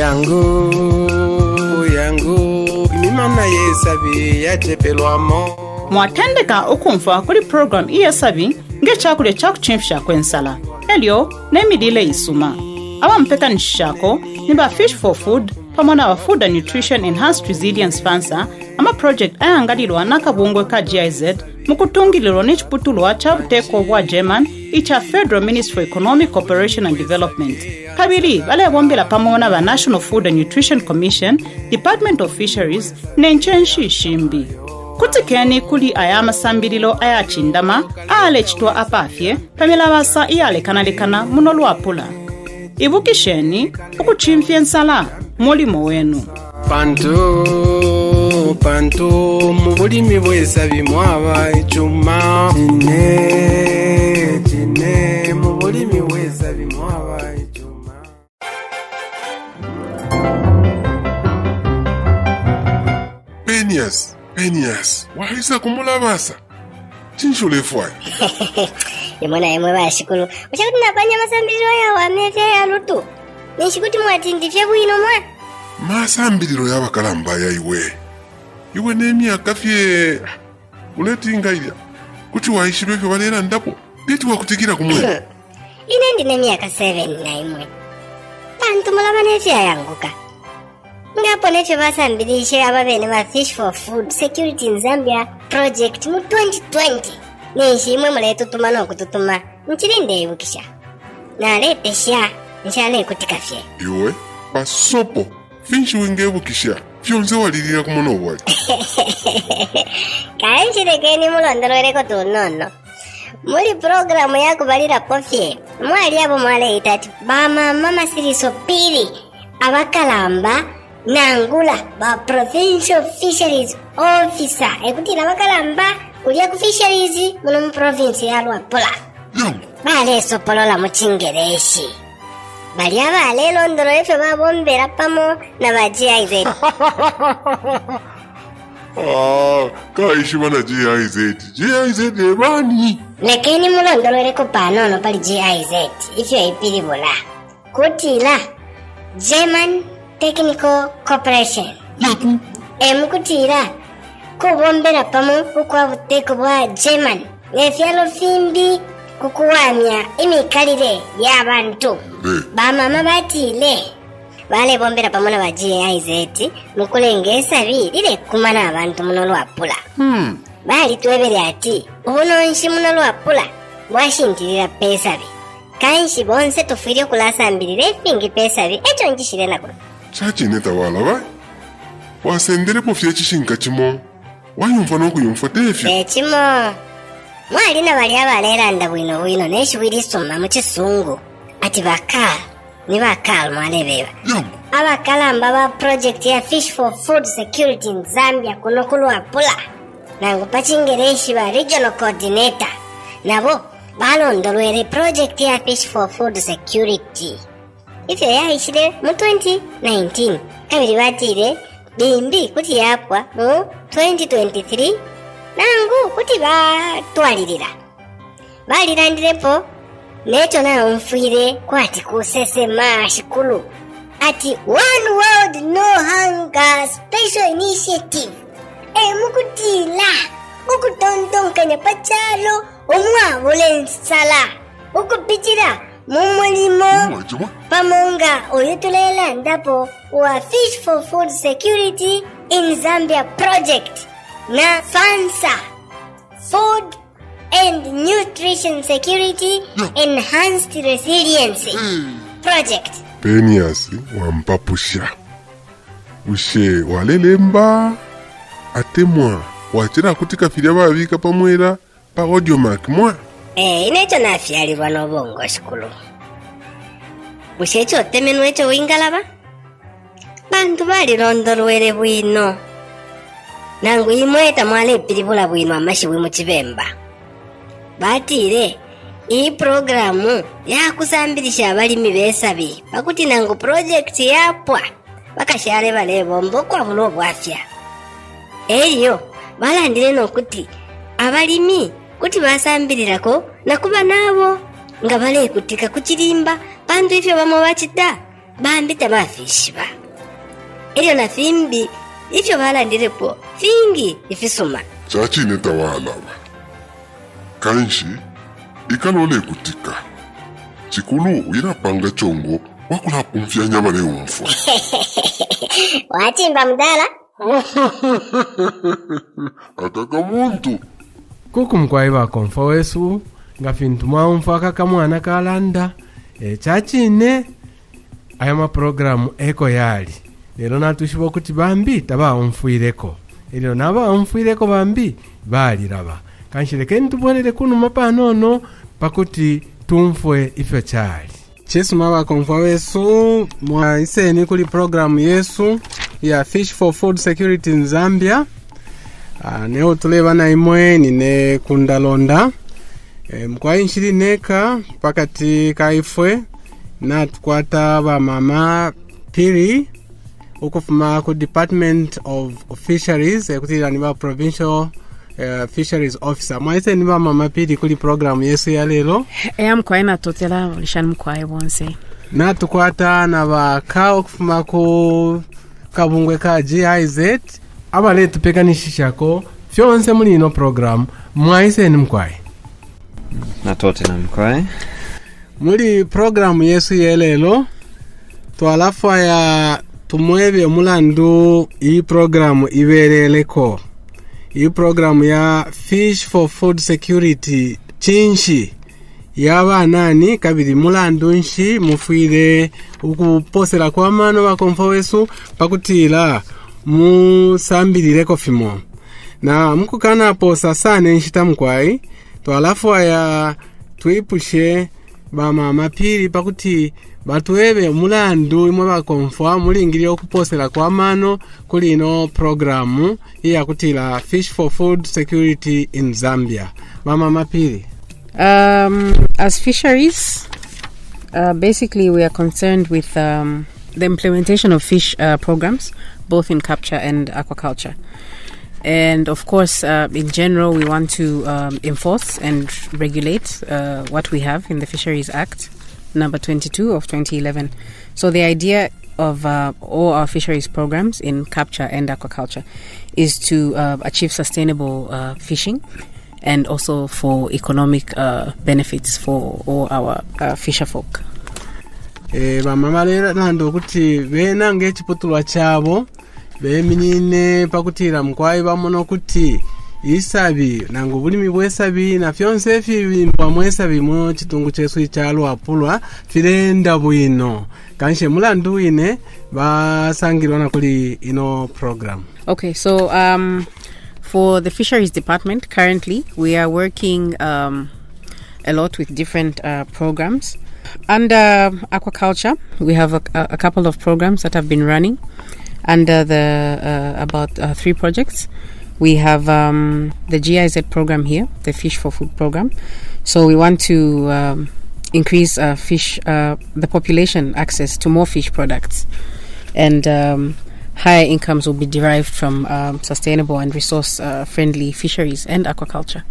yangu imimana yesabi yachepelwamo mwatendeka okumva kuri program iyesabi ng'ekyakulya kyakuchimfisha kw'ensala elyo n'emidile isuma abamupekanishako ni ba Fish for Food pamwe na Food and Nutrition Enhanced Resilience Fansa ama project ayangalilwa n'akabungwe ka GIZ mukutungilirwa n'ekiputulwa kya buteeko bwa German icha Federal Ministry for Economic Cooperation and Development. Kabiri balebombela pamwe na ba National Food and Nutrition Commission, Department of Fisheries n'enchenshi shimbi. Kutikeni kuli ayamasambirilo ayachindama alechitwa apafye pamela basa iyalekanalekana muno Luapula. Ibukisheni ukuchimfya ensala mulimo wenu. Panto mubulimi bwesabi mwaba ichuma chine mubulimi bwesabi mwaba ichuma. Penias, wahisa kumulabasa chinshule fwai. Yemona yemwe bashikulu uchakuti napanya masambiriro yawo amete ya lutu nishikuti mwatindifye bwino mwa masambiriro y'abakalamba iwe n'emyaka fye uletinga ilya kuti wayishirwe fye balera ndapo beti wakutikira kumwe. Ine ndine myaka 7 na imwe bantu mulaba nefye ayanguka ngapo nefye basambirishe ababene ba Fish for Food Security in Zambia project mu 2020 nishimwe muletu tumano kututuma nchilinde ibukisha naletesha nchale kutikafye iwe basopo finshi wingebukisha fyonze walirira kumono obwali kanchirekeni mulondolwereko tunono muli programu yakubalira kofye mwali abo mwaleita ati bamama siriso Phiri abakalamba nangula ba Provincial Fisheries Officer ekutira abakalamba kulya ku fisheries muno mu province ya Luapula. Bale sopolola mu Chingereshi bali abale londoro efe babombera pamo na ba GIZ. Kaishi bana GIZ ebani lekeni mulondolwereko panono pali GIZ ifyo ipilibula kutila German Technical Cooperation emukutila kubombera pamo kukwa buteko bwa German nefyalo fimbi kukuwamya imikalire y'abantu bamama batile bale bombera pamo na ba GIZ mukulengesa bilire kumana abantu muno Luapula. Bali twebere ati uno nshi muno Luapula bwashintirira pesabi kanshi bonse tufire kulasambirire fingi pesabi echo njishire nako chachineta wala bai wasendere po fye chishinka chimo wayumva n'okuyumva tefyo chimo mwali na bali abalera bwino neshiwirisoma mu Kisungu ati bakal mwalebeba abakalamba ba project ya Fish for Food Security in Zambia kuno ku Luapula nangu pachingereshi ba regional coordinator nabo balondolwere project ya Fish for Food Security ifyo yaishire mu 2019 kabiri batire bimbi kuti yapwa mu 2023 nangu kuti batwalirira balirandirepo necho nayo mfire kwati kusesema shikulu ati One World No Hunger Special Initiative mukutila ukutontonkanya pachalo omwabule nsala ukupichira mumulimo pamonga oyutulela ndapo wa Fish for Food Security in Zambia project na FANSA Food and Nutrition Security Enhanced Resilience project. Penias wampapusha ushe walelemba atemwa wachira kutika filia babika pamwera pa audio mark mwa inecho nafyalirwa n'obongo shikulu bushecho temenwe echo wingalaba bantu bali londolwere bwino nangu imweta mwale pilibula bwino amashiwe mu Kibemba batire iyi programu yakusambirisha abalimi besabi bakuti nangu project yapwa bakashare bale bombo kwa bulo bwafya eriyo balandire nokuti abalimi kuti basambirirako nakuba nabo nga bale kutika kuchirimba bantu ifyo bamo bachita bambi tamafishiba ilyo na fimbi ifyo balandirepo fingi ifisuma chachi netawalaba kanshi ikalole kutika chikulu wirapanga chongo wakulapumfya nyabale umfwa wachimba mdala akaka muntu kuku mkwai bakomfa wesu nga fintu mwaumfa kaka mwana kalanda chachine aya maprogramu eko yali lero natushiba kuti bambi tabaumfuireko ilyo nabaumfuireko bambi baliraba kanshireke ntubonere kuno mapanono pakuti tumfwe ifyo chali chesu mabakomfa wesu mwaiseni kuli programu yesu ya Fish for Food Security in Zambia. Neo tuleba na imwe nine Kunda Londa mkwa inshiri neka pakati kaifwe na tukwata ba mama Phiri ukufuma ku Department of Fisheries kutira niba Provincial Fisheries Officer. Mwaise niba mama Phiri kuli programu yesu ya lelo mkwa ina totela lishani mkwa bonse na tukwata na ba kao kufuma ku kabungwe ka GIZ abale tupekanishishako fyonse muri ino program mwaise ni mkwai na tote na mkwai muri program yesu yelelo twalafa ya tumwebe mulandu iyi program ibereleko iyi program ya Fish for Food Security chinshi yaba nani kabiri mulandu nshi mufire ukuposera kwa mano bakomfa wesu pakutila musambilireko fimo na mkukana posa sana nshita mkwai twalafu aya tuipushe ba mama Phiri pakuti batuwebe mulandu imwe bakomfa mulingiri okuposera kwa mano kuli ino programu iya kutila Fish for Food Security in Zambia. Mama Phiri, as fisheries, basically we are concerned with the implementation of fish programs, both in capture and aquaculture. And of course, in general, we want to enforce and regulate what we have in the Fisheries Act, number 22 of 2011. So the idea of all our fisheries programs in capture and aquaculture is to achieve sustainable fishing and also for economic benefits for all our fisher folk. Mama lera nando kuti bena ngechiputulwa chabo beminine pakutira mkwai bamono kuti isabi nango bulimi bwesabi na fyonse fibimba mwesabi mu chitungu chesu cha Luapula firenda bwino kanshe mulandu ine basangirwa na kuli ino program. Okay, so for the fisheries department currently we are working a lot with different programs. Under aquaculture we have a couple of programs that have been running under the about 3 projects. We have the GIZ program here, the Fish for Food program. So we want to increase the population access to more fish products, and higher incomes will be derived from sustainable and resource friendly fisheries and aquaculture.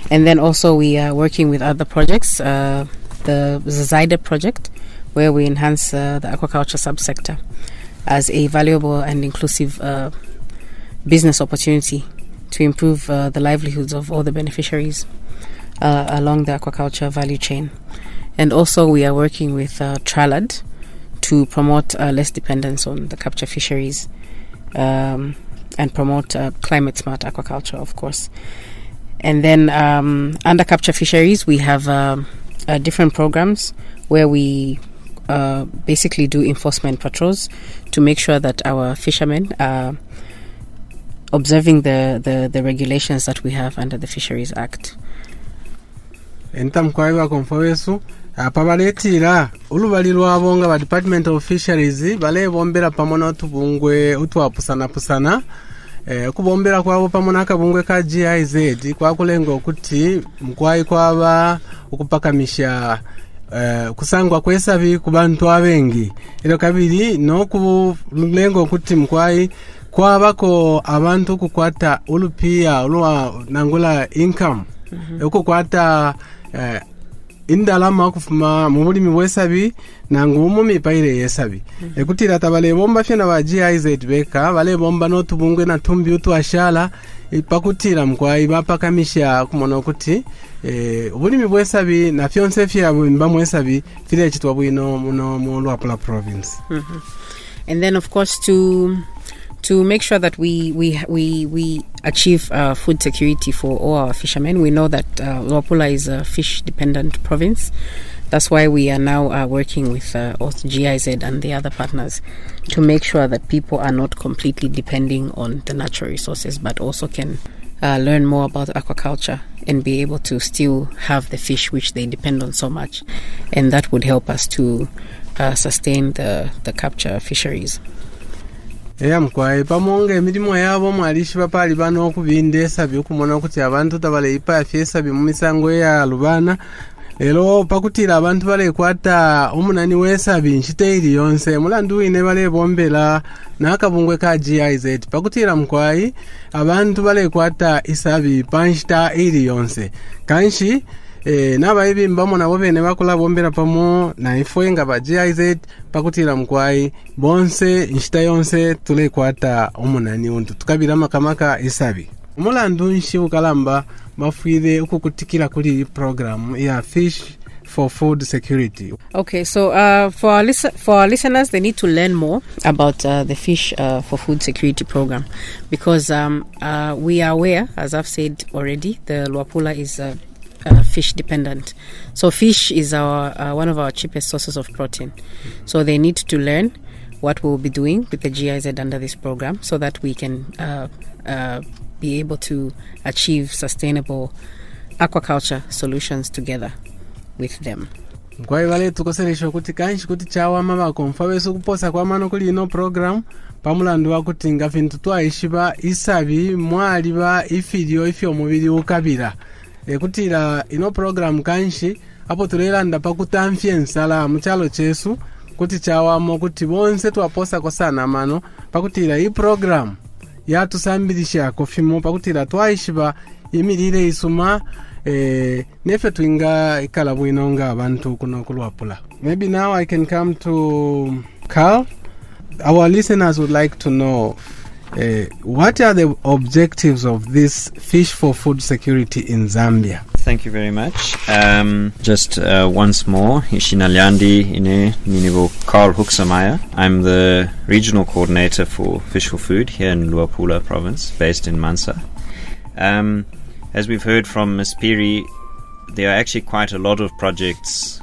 And then also we are working with other projects, the Zyda project, where we enhance the aquaculture subsector as a valuable and inclusive business opportunity to improve the livelihoods of all the beneficiaries along the aquaculture value chain. And also we are working with Tralad to promote less dependence on the capture fisheries and promote climate smart aquaculture, of course. And then under capture fisheries we have different programs where we basically do enforcement patrols to make sure that our fishermen are observing the regulations that we have under the Fisheries Act. Entamkwaiwa konfowesu apabaletira ulubali lwabonga ba Department of Fisheries bale bombera pamona tubungwe utwapusana pusana kubombera kwabo pamona akabungwe ka GIZ kwa kulengo okuti mkwai kwaba ukupakamisha kusangwa kwesabi kubantu abengi ero kabiri no kulengo okuti mkwai kwabako abantu kukwata ulupia ulwa nangula income ukukwata indalama kufuma mu bulimi bw'esabi nangu mu mipaire y'esabi ekutira tabale bomba fyena ba GIZ beka bale bomba no tubungwe na tumbi utu ashala ipakutira mkwai bapakamisha kumono kuti obulimi bw'esabi na fyonse fyabwe mba mwesabi fire kitwa bwino muno mu Luapula province. And then of course to make sure that we achieve food security for all our fishermen. We know that Luapula is a fish dependent province. That's why we are now working with GIZ and the other partners to make sure that people are not completely depending on the natural resources, but also can learn more about aquaculture and be able to still have the fish which they depend on so much. And that would help us to sustain the capture fisheries. Mkwaye pamonga emirimu yabo mwalishi bapali bano okubinda esabi okumona kuti abantu tabale ipa esabi mu misango ya lubana lero pakutira abantu bale kwata omunani w'esabi nchiteiri yonse mulandu ine bale bombela nakabungwe ka GIZ pakutira mkwayi abantu bale kwata isabi panchita iri yonse kanshi n'abayibi mbamo nabo bene bakola bombera pamo na ifoyenga ba GIZ pakutira mkwai bonse nshita yonse tule kwata omunani untu tukabira makamaka isabi mulandu nshi ukalamba mafuire ukukutikira kuli program ya Fish for Food Security. Okay, so for our listeners, they need to learn more about the Fish for Food Security program because we are aware, as I've said already, the Luapula is fish dependent. So fish is our one of our cheapest sources of protein. So they need to learn what we'll be doing with the GIZ under this program so that we can be able to achieve sustainable aquaculture solutions together with them. Kwa wale tukoseresho kuti kanshi kuti chawa mama konfa weso kuposa kwa mano kuli ino program pamulandu wa kuti ngafintu twaishiba isabi mwaliba ifidio ifyo mubiri ukabira ekutira ino program kanshi apo tulelanda pakutamfye nsala muchalo chesu kuti chawamo kuti bonse twaposa kosana mano pakutira i program yatusambirisha kofimo pakutira twaishiba imirire isuma nefe twinga ikala bwinonga abantu kuno Luapula. Maybe now I can come to Carl. Our listeners would like to know what are the objectives of this Fish for Food Security in Zambia? Thank you very much. Just once more, Ishinalyandi ine ninivo Carl Huchzermeyer. I'm the regional coordinator for Fish for Food here in Luapula province, based in Mansa. As we've heard from Ms. Phiri, there are actually quite a lot of projects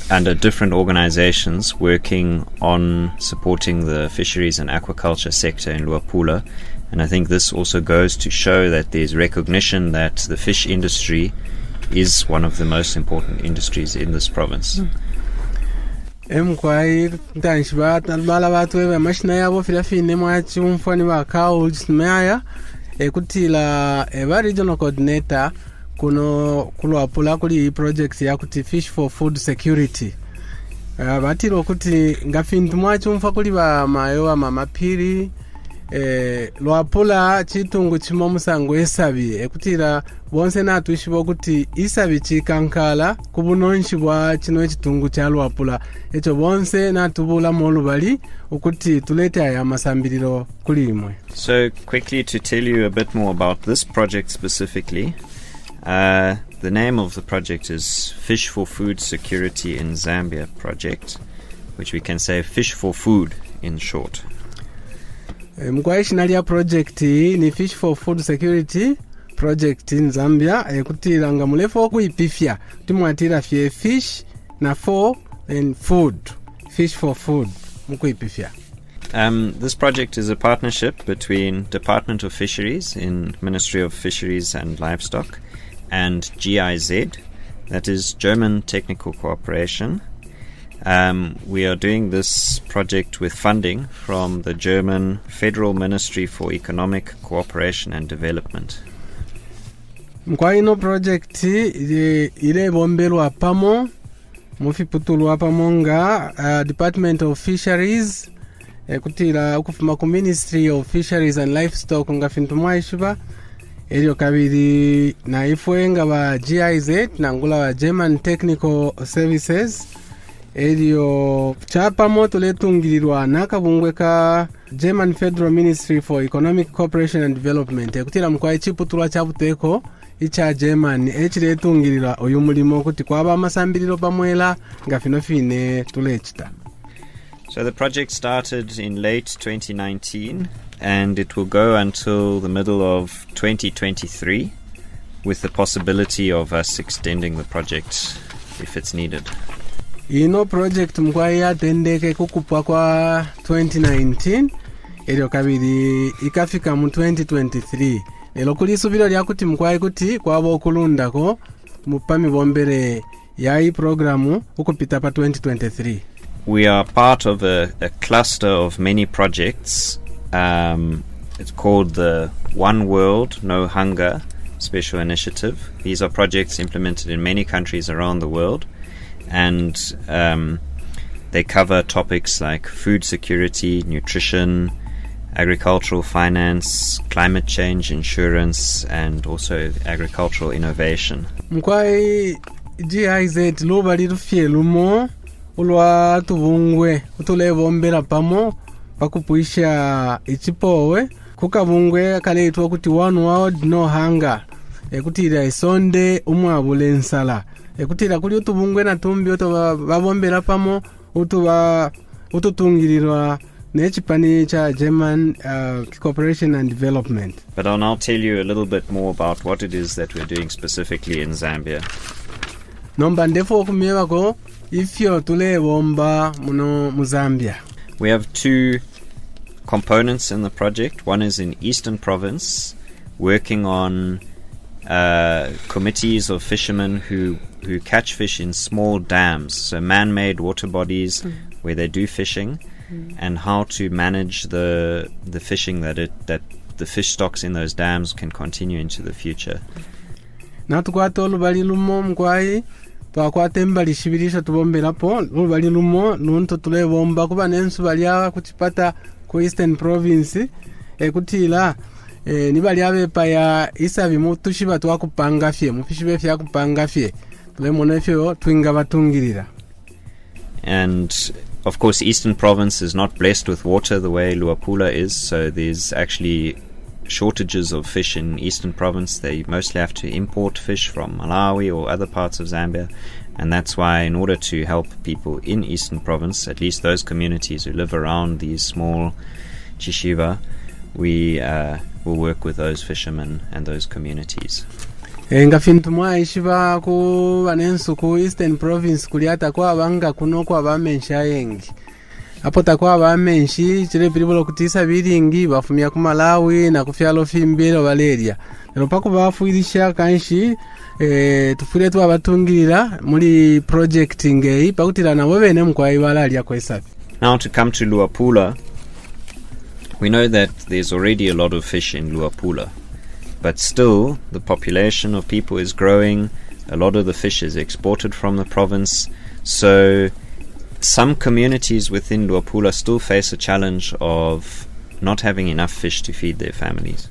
under different organizations working on supporting the fisheries and aquaculture sector in Luapula. And I think this also goes to show that there's recognition that the fish industry is one of the most important industries in this province. Mkwai tanshba talbala batwe mashina yabo filafine mwachi umfani wa Huchzermeyer ekutila eba regional coordinator kuno Luapula kuli projects ya kuti Fish for Food Security. Batiro kuti ngafintu mwachi umfa kuli ba mayo wa mama Phiri Luapula chitungu chimo musango esabi ekutira bonse natwishibo kuti isabi chikankala kubunonshi bwa chino chitungu cha Luapula echo bonse natubula molubali ukuti tulete aya masambiriro kulimwe. So quickly to tell you a bit more about this project specifically, the name of the project is Fish for Food Security in Zambia project, which we can say Fish for Food in short. Mkwaishi project ni Fish for Food Security project in Zambia ekutira nga mulefo kuipifya timwatira fye fish na for and food, Fish for Food mkuipifya. This project is a partnership between Department of Fisheries in Ministry of Fisheries and Livestock and GIZ, that is German Technical Cooperation. We are doing this project with funding from the German Federal Ministry for Economic Cooperation and Development. Mkwaino project ile bombelwa pamo mufiputulwa pamonga Department of Fisheries kutira ukufuma ku Ministry of Fisheries and Livestock ngafintu mwaishiba eryo kabiri naifwe nga ba GIZ nangula ba German Technical Services eryo chapamo tuletungirirwa nakabungwe ka German Federal Ministry for Economic Cooperation and Development ekutira mukwa echiputulwa chabuteko icha German echiretungirirwa oyu mulimo kuti kwaba amasambiriro pamwela nga fine tulechita. So the project started in late 2019 and it will go until the middle of 2023 with the possibility of us extending the project if it's needed. Ino project mkwai yatendeke kukupwa kwa 2019 eryo kabiri ikafika mu 2023 elo kulisubiro lyakuti mkwai kuti kwaba okulundako mupami bombere yayi programu ukupita pa 2023. We are part of a cluster of many projects. It's called the One World, No Hunger Special Initiative. These are projects implemented in many countries around the world, and they cover topics like food security, nutrition, agricultural finance, climate change, insurance, and also agricultural innovation. Mkwai GIZ luba lirufye lumo ulwa tubungwe utulevombera pamo pakupuisha ichipowe kukabungwe kaleitwa kuti One World No Hunger ekutira isonde umwabule nsala ekutira kuli utubungwe na tumbi uto babombera pamo ututungirirwa nechipani cha German Cooperation and Development. But I'll now tell you a little bit more about what it is that we're doing specifically in Zambia. Nomba ndefo kumyevako ifyo tulevomba muno mu Zambia. We have two components in the project. One is in Eastern Province, working on committees of fishermen who catch fish in small dams, so man-made water bodies where they do fishing, and how to manage the fishing that the fish stocks in those dams can continue into the future. Natukwata olubali lumo mkwai twakwata embali shibirisha tubomberapo olubali lumo nunto tulevomba kuba nensu balya kutipata ku Eastern Province ekutila nibali abepa ya isabi mutushiba twakupanga fye mufishibe fya kupanga fye tulemona fyo twinga batungirira. And of course Eastern Province is not blessed with water the way Luapula is, so there's actually shortages of fish in Eastern Province. They mostly have to import fish from Malawi or other parts of Zambia, and that's why in order to help people in Eastern Province, at least those communities who live around these small chishiva, we will work with those fishermen and those communities. Nga fintu mwa ishiba ku banensu ku Eastern Province kuliata kwa banga kuno kwa bamensha yengi apo takwa bamenshi chile pilibolo kutisa biringi bafumia ku Malawi na kufyalo fimbiro Valeria lero pako bafuirisha kanshi tufure twa batungirira muri project ngei pakutira na webene mkwai balalia kwa isabi. Now to come to Luapula, we know that there's already a lot of fish in Luapula, but still the population of people is growing. A lot of the fish is exported from the province, so some communities within Luapula still face a challenge of not having enough fish to feed their families.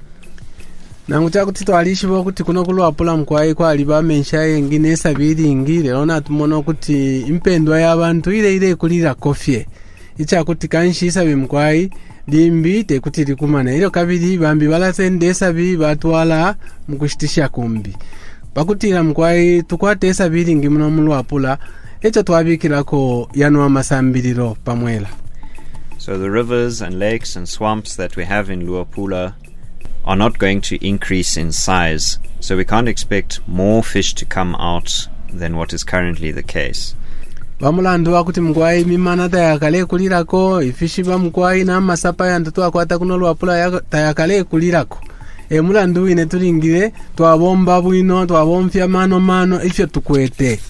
Nangucha kuti twalishibo kuti kuno ku Luapula mkwai kwa aliba mensha yengi nesa biringi lero natumono kuti impendwa y'abantu ile kulira kofye icha kuti kanshi isabe mkwai limbi tekuti likumana ilo kabiri bambi balasendesa bi batwala mukushitisha kumbi pakutira mkwai tukwate esa biringi muno mu Luapula echo twabikirako yano amasambiriro pamwela. So the rivers and lakes and swamps that we have in Luapula are not going to increase in size, so we can't expect more fish to come out than what is currently the case. Bamulandu wakuti mkwai mimana tayakale kulirako ifishi ba mkwai na masapa yantu twakwata kuno Luapula tayakale kulirako mulandu ine tulingire twabomba bwino twabomfya mano ifyo tukwete.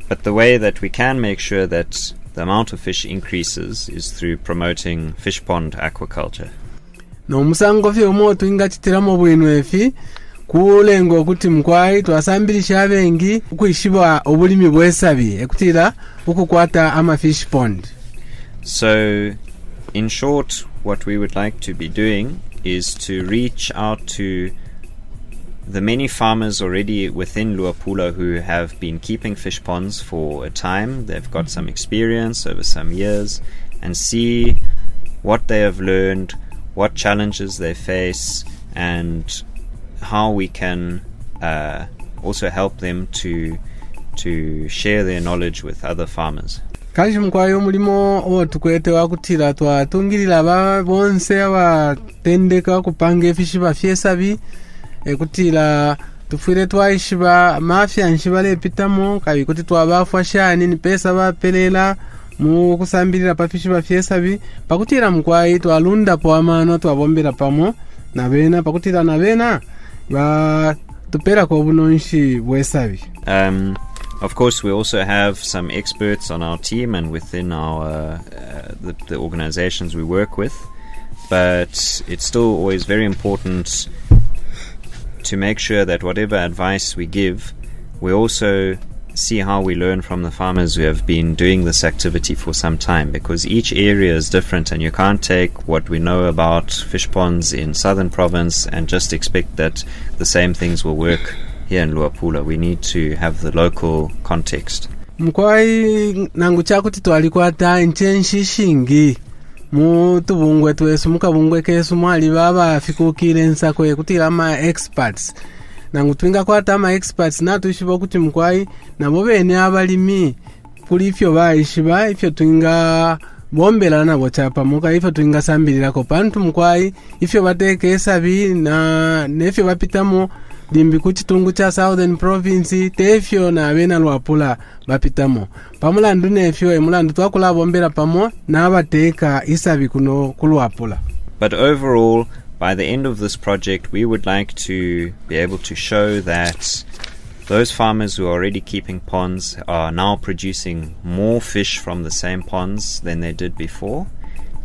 But the way that we can make sure that the amount of fish increases is through promoting fish pond aquaculture. No musango fye umoto ingachitiramo bwino efi kulengo kuti mkwai twasambirisha abengi kuishiba obulimi bwesabi ekutira ukukwata ama fish pond. So in short, what we would like to be doing is to reach out to the many farmers already within Luapula who have been keeping fish ponds for a time. They've got some experience over some years, and see what they have learned, what challenges they face, and how we can also help them to share their knowledge with other farmers. Kashi mkwayi omulimo otukwete wakutira twatungirira bonse abatendeka kupanga efishi bafyesabi ekutira tufire twaishiba mafya nshiba lepitamo kabi kuti twabafwa shani ni pesa bapelela mu kusambirira pafishi bafyesabi pakutira mkwayi twalunda po amano twabombera pamo nabena pakutira nabena ba tupera ko bunonshi bwesabi. Of course, we also have some experts on our team and within our the organizations we work with, but it's still always very important to make sure that whatever advice we give, we also see how we learn from the farmers who have been doing this activity for some time, because each area is different and you can't take what we know about fish ponds in Southern Province and just expect that the same things will work here in Luapula. We need to have the local context. Mkwai nangu chakuti twalikwata nchenshi shingi mu tubungwe twesu mukabungwe kesu mwali baba fikukire nsako kutira ama experts nangu twinga kwata ama experts natushiba kuti mkwai nabo bene abalimi kuli ifyo bayishiba ifyo twinga bombela nabo chapa muka ifyo twinga sambirira ko pantu mkwai ifyo bateke esabi na nefyo bapitamo limbi kuti tungu cha Southern Province tefyo na bena Luapula bapitamo pamulandu nefyo emulandu twakula bombera pamo na bateka isabi kuno kuluapula. But overall, by the end of this project, we would like to be able to show that those farmers who are already keeping ponds are now producing more fish from the same ponds than they did before,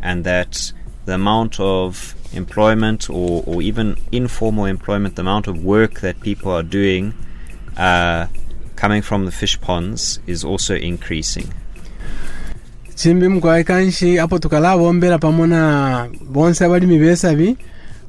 and that the amount of employment or even informal employment, the amount of work that people are doing coming from the fish ponds is also increasing. Chimbi mkwai kanshi apo tukala bombera pamona bonse abalimi besabi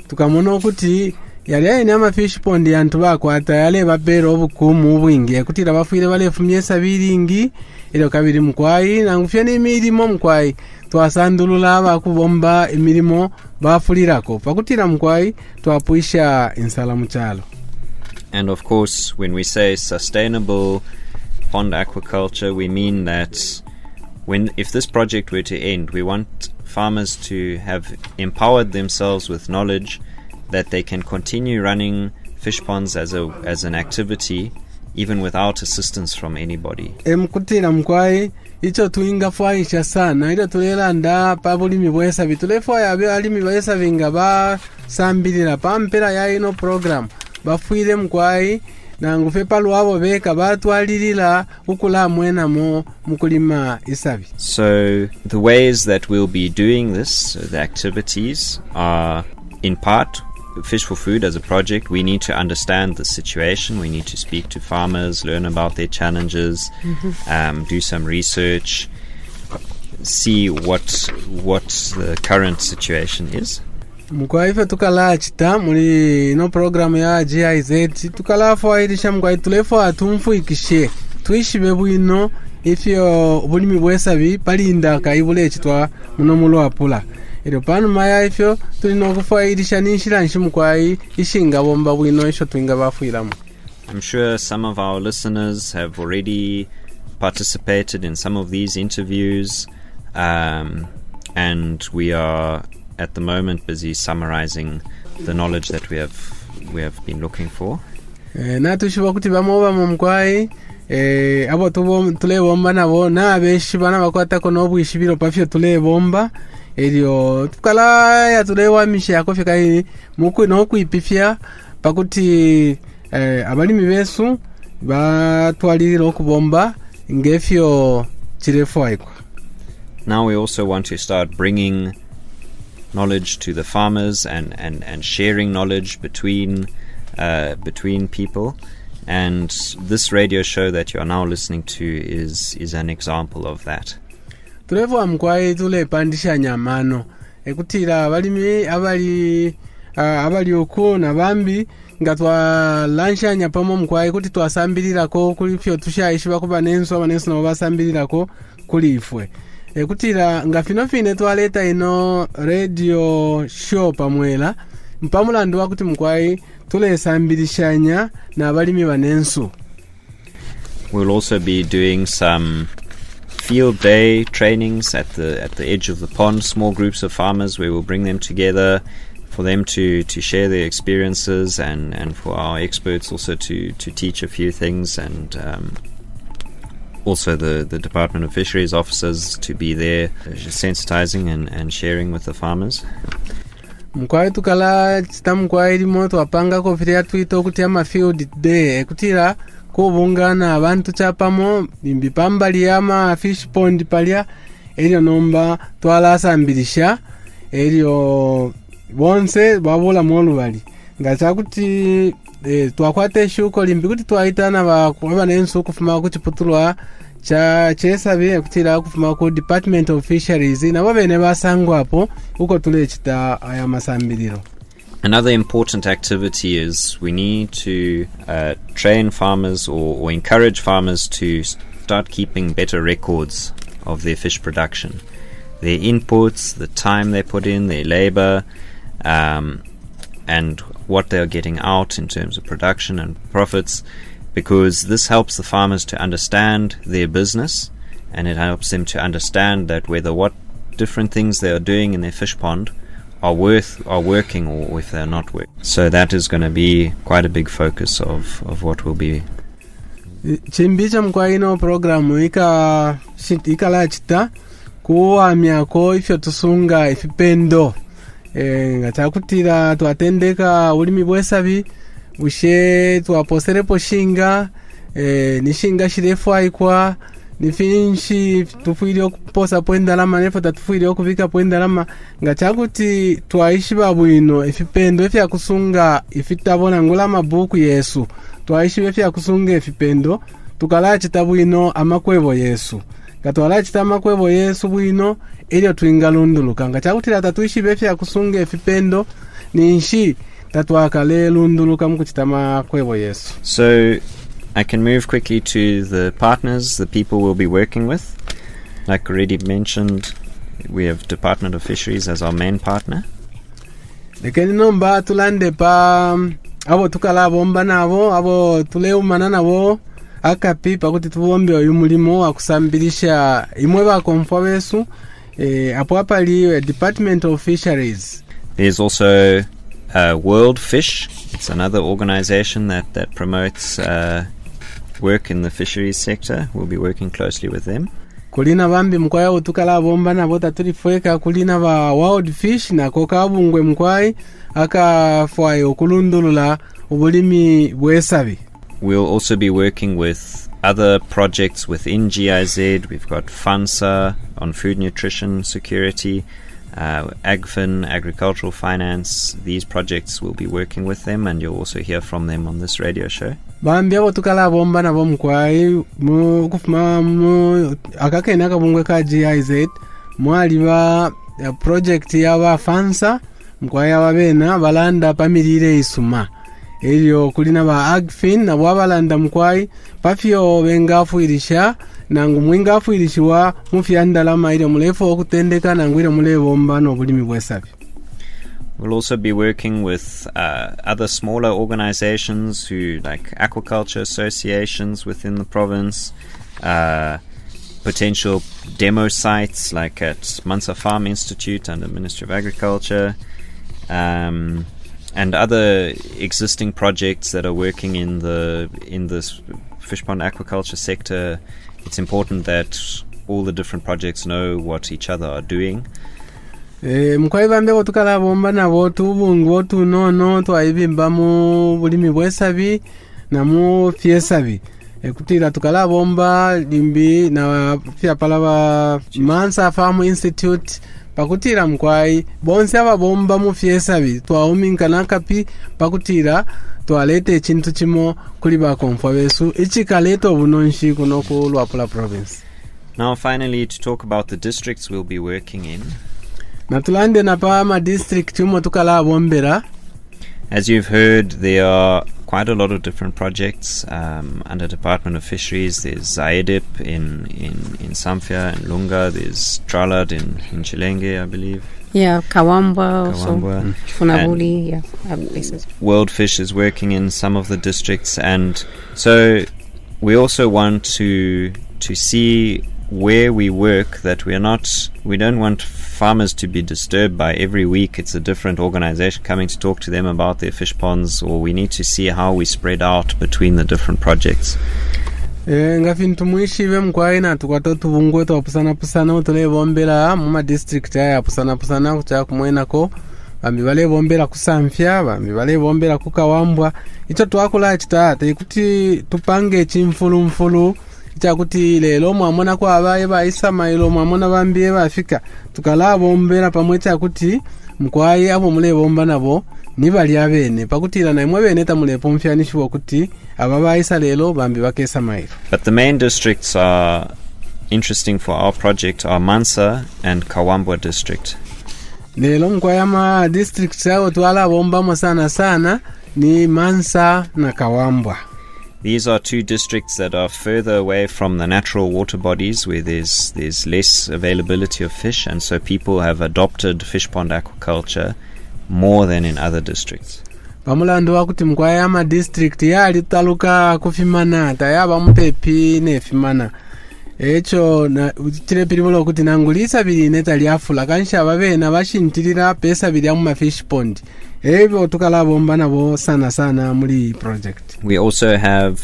tukamona okuti yali ayina ama fish pond yantu bakwata yale babera obukumu obwingi ekutira bafuire balefumye sabiringi ero kabiri mkwai nangufye n'emirimo mkwai twasandulula abakubomba emirimo bafulirako pakutira mkwai twapuisha ensala muchalo. And of course, when we say sustainable pond aquaculture, we mean that if this project were to end, we want farmers to have empowered themselves with knowledge that they can continue running fish ponds as an activity even without assistance from anybody. Emkutira mkwai icho tuinga fwaisha sana ilo tulelanda pabulimi bwesa bitulefwa yabe alimi bwesa vinga ba sambirira pampera ya ino program bafuire mkwai na ngufe palu abo beka batwalirira ukula mwena mo mukulima isabi. So the ways that we'll be doing this, the activities, are in part Fish for Food as a project. We need to understand the situation. We need to speak to farmers, learn about their challenges, do some research, see what the current situation is. Mkwaifa tukala chita muli no program ya GIZ tukala fwairisha mkwai tulefo atumfu ikishe tuishibe bwino ifyo bulimi bwesabi palinda kaibule chitwa muno mu Luapula ero panu maya ifyo tulino kufwairisha ninshira nshimkwai ishinga bomba bwino isho twinga bafuiramo. I'm sure some of our listeners have already participated in some of these interviews, and we are at the moment busy summarizing the knowledge that we have been looking for. Na tushiba kuti bamoba mumkwai abo tule bomba nabo na beshi bana bakwata ko no bwishibiro pafyo tule bomba elio tukala ya tule wa misha akofika yi muku no kuipifya pakuti abalimi besu batwalirira okubomba ngefyo chirefo aiko. Now we also want to start bringing knowledge to the farmers and sharing knowledge between people, and this radio show that you are now listening to is an example of that. Tulevo amkwai tule pandisha nyamano ekutira abalimi abali abali oku nabambi nga twalanshanya pamo mukwayi kuti twasambilirako kuli fyo tushayishiba kuba nenso nabo basambilirako kuli ifwe kutira nga fine twaleta ino radio show pamwela mpamulandu wakuti mukwayi tulesambilishanya n'abalimi banensu. We'll also be doing some field day trainings at the edge of the pond, small groups of farmers where we'll bring them together for them to share their experiences and for our experts also to teach a few things, and also the Department of Fisheries officers to be there sensitizing and sharing with the farmers. Mkwayi tukala chita mkwayi limo twapanga kofiria tuito kuti ama field day kutira kubungana abantu chapamo bimbi pambali ama fish pond palya elio nomba twalasambilisha elio bonse babula molubali ngacha kuti twakwate shuko limbi kuti twaitana ba nensu kufuma kuti putulwa cha chesabe kutira kufuma ku Department of Fisheries nabo bene basangwa hapo uko tulechita aya masambiliro. Another important activity is we need to train farmers or encourage farmers to start keeping better records of their fish production, their inputs, the time they put in, their labor, and what they're getting out in terms of production and profits, because this helps the farmers to understand their business, and it helps them to understand that whether what different things they are doing in their fish pond are working or if they're not working. So that is going to be quite a big focus of what will be. Chimbicha mkwaino programu ikala chita kuwa miako ifyo tusunga ifipendo ngachakutira tuatendeka ulimi bwesabi bushe tuaposerepo shinga nishinga shirefu aikwa nifinshi tufuirio kuposa poendalama nefo tatufuirio kuvika poendalama ngachakuti twaishi babwino ifipendo ifya kusunga ifitabona ngula mabuku Yesu twaishi ifya kusunga ifipendo tukala chitabwino amakwebo Yesu katwala chitamakwebo Yesu bwino elio twingalunduluka ngachakutira tatuishi ifya kusunga ifipendo ninshi tatwakale lunduluka mkuchitamakwebo Yesu. So I can move quickly to the partners, the people we'll be working with. Like already mentioned, we have Department of Fisheries as our main partner. Lekeni nomba tulande pa abo tukala bomba nabo abo tuleumana nabo akapi pakuti tubombe uyu mulimo akusambilisha imwe bakomfwa besu apo apali Department of Fisheries. There's also World Fish. It's another organization that promotes work in the fisheries sector. We'll be working closely with them. Kulina bambi mkwaya utukala bomba na bota tulifweka kulina ba World Fish na kokabungwe mkwai aka fwaye okulundulula ubulimi bwesabi. We'll also be working with other projects within GIZ. We've got FANSA on food nutrition security, AgFin, agricultural finance. These projects will be working with them, and you'll also hear from them on this radio show. Bambi abo tukala bomba na bomkwai mu kufuma mu akakena kabungwe ka GIZ mwali ba project yaba FANSA mkwai ababena balanda pamirire isuma elio kulina ba AgFin na bwabalanda mkwai pafyo bengafuirisha nangu mwingafuirishiwa mufyandalama ile mulefo okutendeka nangu ile mulebomba no bulimi bwesabi. We'll also be working with other smaller organizations who like aquaculture associations within the province, potential demo sites like at Mansa Farm Institute under Ministry of Agriculture, and other existing projects that are working in this fish pond aquaculture sector. It's important that all the different projects know what each other are doing. Mkwai bambe tukala bomba na botu bungu tu no twaibimba mu bulimi bwesabi na mu fiesabi kutira tukala bomba limbi na fia palaba Mansa Farm Institute pakutira mkwai bonse ababomba mu fiesabi twauminka nakapi pakutira twalete chintu chimo kuli bakomfwa besu ichikaleta obunonshi kuno ku Luapula province. Now finally, to talk about the districts we'll be working in. Natulande na pa ma district tumo tukala bombera. As you've heard, there are quite a lot of different projects under Department of Fisheries. There's Zaidip in Zambia and Lunga. There's Tralad in Chilenge, I believe. Yeah, Kawambwa also. Funabuli, yeah, places. World Fish is working in some of the districts, and so we also want to see where we work that we don't want farmers to be disturbed by every week it's a different organization coming to talk to them about their fish ponds, or we need to see how we spread out between the different projects. Nga fintu mwishive mkwaina tukwato tuvungwe twapusana tulevombela muma district ya pusana kuchaka kumwenako bambi balevombela kusamfya bambi balevombela kukawambwa icho twakula chitata ikuti tupange chimfulu chakuti lelo mwamona kwa abaye baisamailo mwamona bambiye bafika tukalavombela pamwe chakuti mkwayi abo mulevomba nabo nibali abene pakutila naimwe bene tamulepo mfyanishiwo kuti aba baisa lelo bambi bakesa mailo. But the main districts are interesting for our project are Mansa and Kawambwa district. Lelo mkwayama districts yao twalavombamo sana ni Mansa na Kawambwa. These are two districts that are further away from the natural water bodies where there's less availability of fish, and so people have adopted fish pond aquaculture more than in other districts. Pamulandu wakuti mkwayama district yali taluka kufimana tayaba mpepi nefimana echo na chile pilivolo kuti nangulisa bili neta liafula kansha babena bashintirira pesa bili mu fish pond ebyo tukalabomba nabo sana muri project. We also have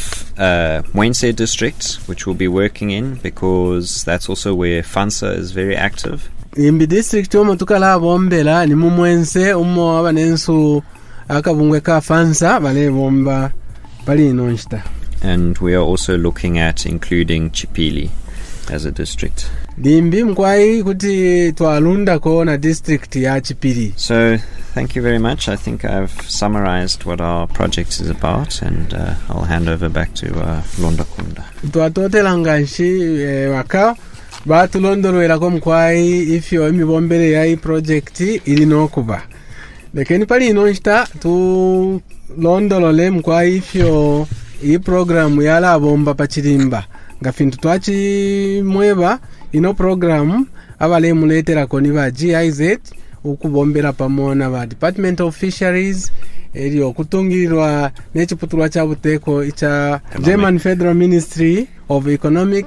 Mwense district which we'll be working in because that's also where FANSA is very active. Imbi district omo tukalabombela ni mu Mwense umo abanensu akabungwe ka FANSA balebomba bali inonshita. And we are also looking at including Chipili as a district. Limbi mkwai kuti twalunda ko na district ya Chipili. So thank you very much. I think I've summarized what our project is about, and I'll hand over back to Londa Kunda. Twatotela nganshi waka batulondolwera ko mkwai ifyo imibombele ya project ili nokuba. Lekeni pali inonshita tu londolole mkwai ifyo i program yala bomba pachirimba ngafintu twachi mweba ino program abale muletera koni ba GIZ ukubombera pamona ba Department of Fisheries elio kutungirwa nechiputulwa cha buteko icha German Federal Ministry of Economic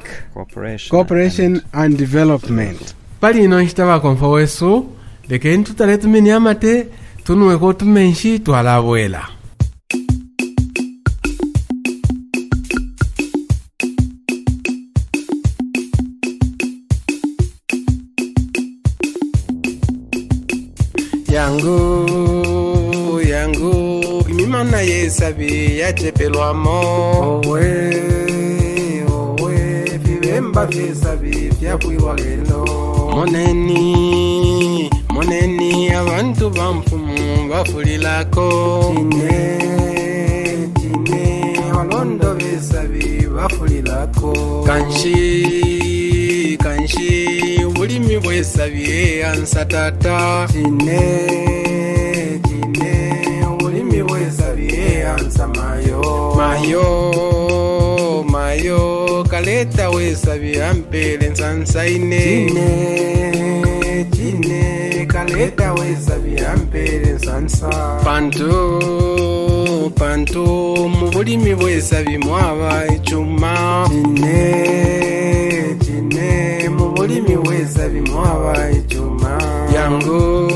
Cooperation and Development. Pali ino hitaba konfa wesu lekeni tutaletu minyamate tunuwe ko tumenshi twalabwela. yangu imimana yesabi yachepelwamo owe vivemba vyesabi vyakwiwa lelo moneni abantu bamfumu bafulilako chine walondo vyesabi bafulilako kanshi bulimi bwesabi ansatata chine bulimi bwesabi ansamayo mayo kaleta wesabi ampele nsansaine chine kaleta wesabi ampele nsansa pantu mubulimi bwesabi mwaba ichuma chine mubulimi bwesabi mwaba ichuma yangu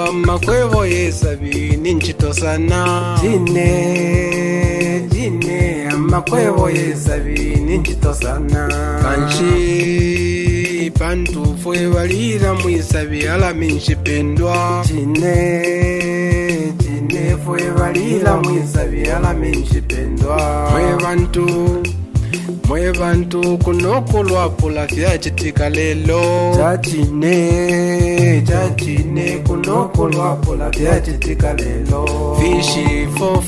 amakwevo yesabi ninchitosana chine amakwevo yesabi ninchitosana kanshi pantu fwe balira mwisabi alaminshipendwa chine fwe balira mwisabi alaminshipendwa mwe bantu kunoko Luapula vyachitika lelo chachine kunoko Luapula vyachitika lelo fishi for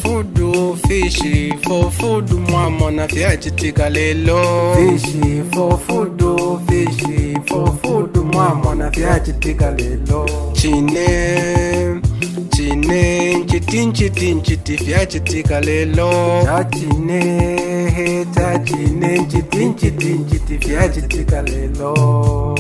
food mwamona vyachitika lelo fishi for food mwamona vyachitika lelo chine chachine nchiti fyachitika lelo chachine nchiti fyachitika lelo.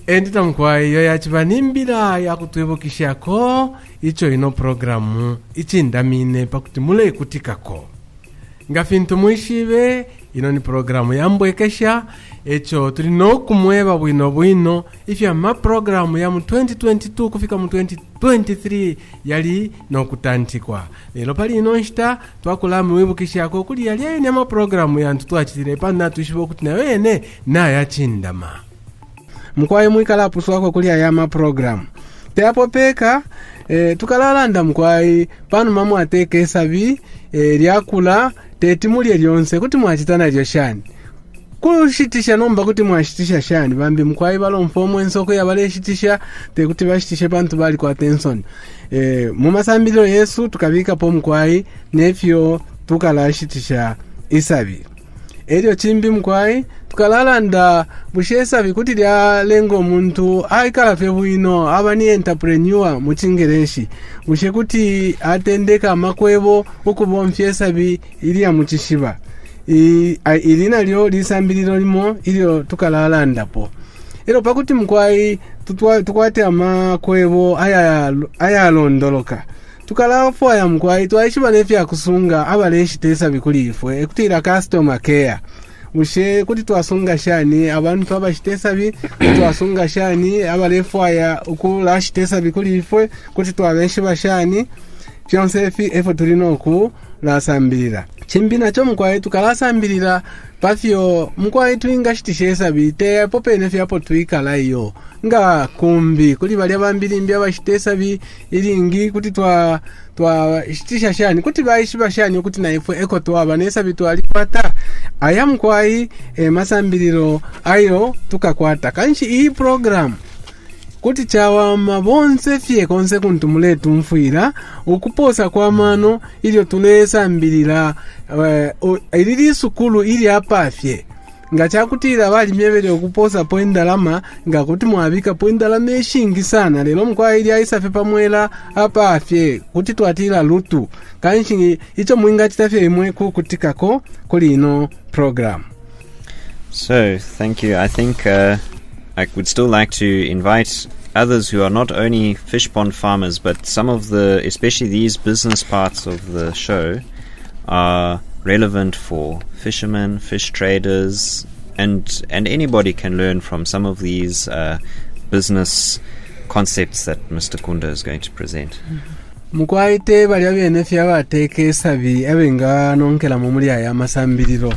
Endita mkwaiyo yachivanimbira yakutwevukishako icho ino programu ichindamine pakuti mule ikutikako ngafintu mwishive ino ni programu yambwekesha echo tuli nokumweva bwino ifya maprogramu ya mu 2022 kufika mu 2023 yali nokutantikwa lelo pali ino nshita twakulamu wibukishako kuli yali ayene maprogramu yantu twachitire pana tushivo kuti nawene na yachindama mkwai mwikalapu swako kuli ayama programu teapo peka tukalalanda mkwai panu mamu ateke esabi lyakula tetimulye lyonse kuti mwachitana lyo shani kushitisha nomba kuti mwashitisha shani bambi mkwai balomfomu ensoko yabaleshitisha tekuti bashitishe pantu bali kwa tension mumasambiro yesu tukabika po mkwai nefyo tukalashitisha isabi elyo chimbi mkwai tukalalanda bushesa bikuti lya lengo muntu aikala fe bwino abani entrepreneur mu Chingereshi bushe kuti atendeka makwebo ukubomfyesa bi iliya mu Chishiba ilina lyo lisambiriro limo ilyo tukalalanda po ero pakuti mkwai tukwate amakwebo aya londoloka tukalafu aya mkwai twaishiba nefya kusunga abaleshi tesa bikuli ifwe ekutira customer care mushe kuti twasunga shani abantu twabashitesa bi twasunga shani abalefu aya ukulashitesa bikuli ifwe kuti twabenshi bashani kyonse efo tulino ku lasambirira chimbina cho mkwai tukalasambirira pafyo mkwai tuingashitishesa bite popene fyapo tuikala iyo nga kumbi kuli bali bambiri mbya bashitesa bi ilingi kuti twa shitisha shani kuti baishiba shani kuti naifwe eko twaba nesa bitwalipata aya mkwai masambiriro ayo tukakwata kanshi iyi program kuti chawa mabonse fye konse kuntumule tumfuira ukuposa kwa mano ilio tulesa mbilira ilili sukulu ili apafye nga chakutira bali myebele okuposa poindalama nga kuti mwabika poindalama eshingi sana lelo mkwa ili aisafe pamwela apafye kuti twatira lutu kanshi icho mwinga chitafye imwe kukutikako kuli ino program. So thank you. I think I would still like to invite others who are not only fish pond farmers, but some of the, especially these business parts of the show, are relevant for fishermen, fish traders, and anybody can learn from some of these business concepts that Mr. Kunda is going to present. Mukwaite bali abene fyabateke sabi abenga nonkela mumuli aya masambiriro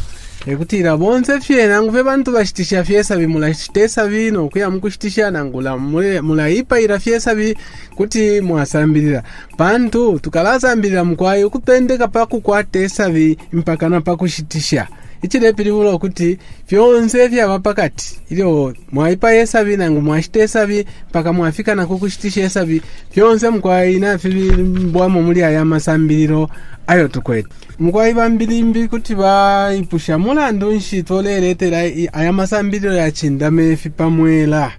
ekutira bonse fye nangu fe bantu bashitisha fyesa bimulashitesa bino kuya mukushitisha nangula mulaipa ira fyesa bi kuti mwasambirira bantu tukalasambirira mkwai ukupendeka paku kwatesa bi mpaka na pakushitisha ichile pilibulo kuti fyonse fyabapakati ilio mwaipa yesa bi nangu mwashitesa bi mpaka mwafika na kukushitisha yesa bi fyonse mkwai na fili mbwamo muli aya masambiriro ayo tukwetu mkwai bambilimbi kuti baipusha mulandu nshitoleletera aya masambiriro ya chindame fipamwela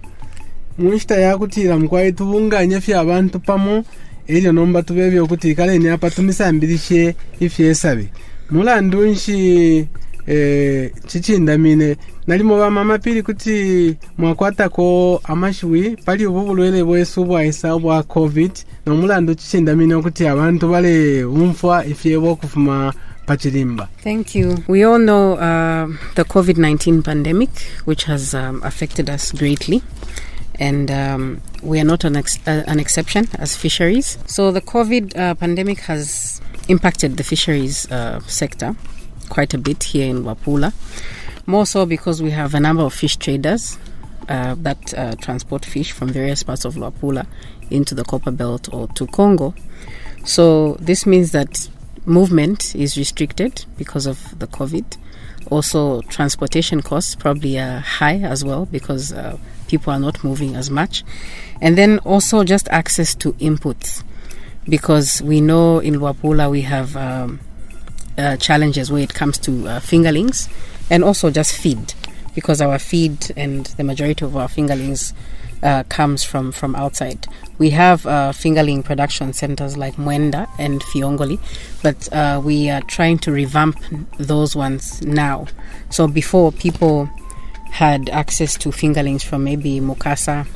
munshita yakutira mkwai tubunganya fya abantu pamo elio nomba tubebyo kuti kale ni apa tumisambirishe ifyesabi mulandu nshi chichindamine nalimo bamama pili kuti mwakwatako amashwi pali ububulwele bwesu bwaisa bwa covid nomulandu chichindamine kuti abantu bale umfwa ifyebo kufuma pachilimba. Thank you. We all know the COVID-19 pandemic, which has affected us greatly. And we are not an exception as fisheries. So the COVID pandemic has impacted the fisheries sector quite a bit here in Luapula. More so because we have a number of fish traders that transport fish from various parts of Luapula into the Copper Belt or to Congo. So this means that movement is restricted because of the COVID. Also, transportation costs probably are high as well because people are not moving as much. And then also just access to inputs, because we know in Luapula we have challenges where it comes to fingerlings, and also just feed, because our feed and the majority of our fingerlings comes from outside. We have fingerling production centers like Mwenda and Fiongoli, but we are trying to revamp those ones now. So before, people had access to fingerlings from maybe Mukasa,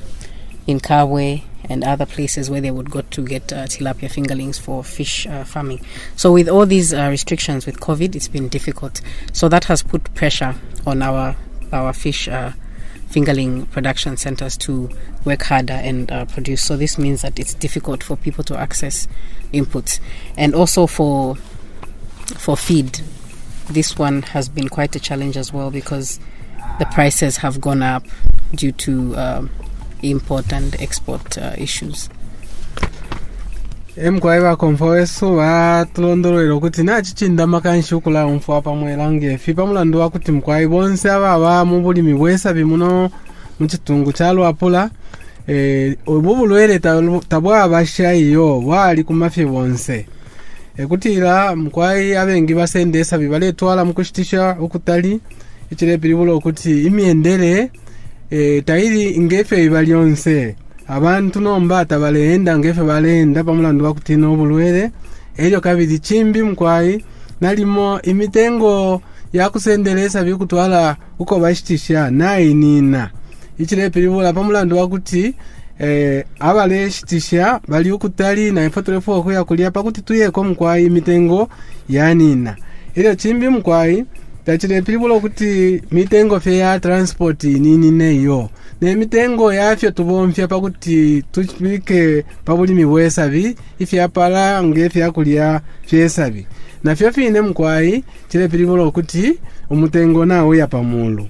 in Kawe, and other places where they would go to get tilapia fingerlings for fish farming. So with all these restrictions with COVID, it's been difficult. So that has put pressure on our fish fingerling production centers to work harder and produce. So this means that it's difficult for people to access inputs. And also for feed, this one has been quite a challenge as well, because the prices have gone up due to import and export issues. Emkwaiva konfoweso batulondolera okuti nakichinda makanshukula umfo pamwelange fipa mulandu wakuti mkwai bonse aba mu bulimi bwesabi muno mu kitungu kya Luapula obubulwere tabwa abashayiyo bwali kumafye bonse ekutira mkwai abengi basendesa bibaletwala mu kushitisha okutali ekirepibulo okuti imyendere tairi ngefe ibalyonse abantu nomba tabalenda ngefe balenda pamulandu wakutina obulwere elyo kabiri chimbi mkwai nalimo imitengo yakusendelesa bikutwala uko bashitisha nayinina ichirepibulo pamulandu wakuti abale shitisha bali ukutali na ifotorefu okuya kulia pakuti tuyeko mkwai imitengo yanina elyo chimbi mkwai tachirepibulo kuti mitengo fe ya transport nini neyo ne mitengo yafyo tubomfya pakuti tuchike pabulimi bwesabi ifya pala ngefe yakulia fyesabi na fyo fine mkwai chirepibulo kuti umutengo nawo ya pamulu